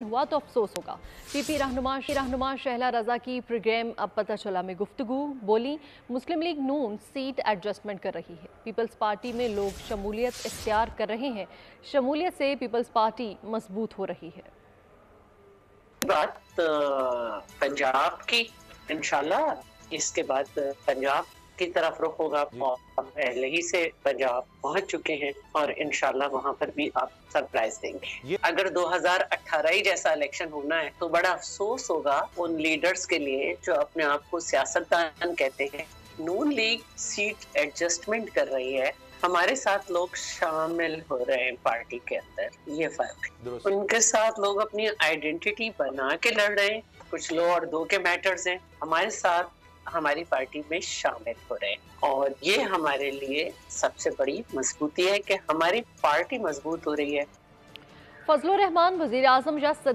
हुआ तो अफसोस होगा। पीपी रहनुमा शहला रजा की प्रोग्राम अब पता चला में गुफ्तगू बोली, मुस्लिम लीग नून सीट एडजस्टमेंट कर रही है। पीपल्स पार्टी में लोग शमूलियत इख्तियार कर रहे हैं। शमूलियत से पीपल्स पार्टी मजबूत हो रही है। बात पंजाब की, इंशाल्लाह इसके बाद पंजाब की तरफ रुख होगा और पहले ही से पंजाब पहुंच चुके हैं और इंशाल्लाह वहां पर भी आप सरप्राइज देंगे। अगर 2018 ही जैसा इलेक्शन होना है तो बड़ा अफसोस होगा उन लीडर्स के लिए जो अपने आप को सियासतदान कहते हैं। नून लीग सीट एडजस्टमेंट कर रही है, हमारे साथ लोग शामिल हो रहे हैं पार्टी के अंदर, ये फर्क। उनके साथ लोग अपनी आइडेंटिटी बना के लड़ रहे हैं। कुछ लो और दो के मैटर्स हैं, हमारे साथ हमारी पार्टी में शामिल हो रहे हैं और ये हमारे लिए सबसे बड़ी मजबूती है कि हमारी पार्टी मजबूत हो रही है। फजलुर रहमान वजीर आजम या सदर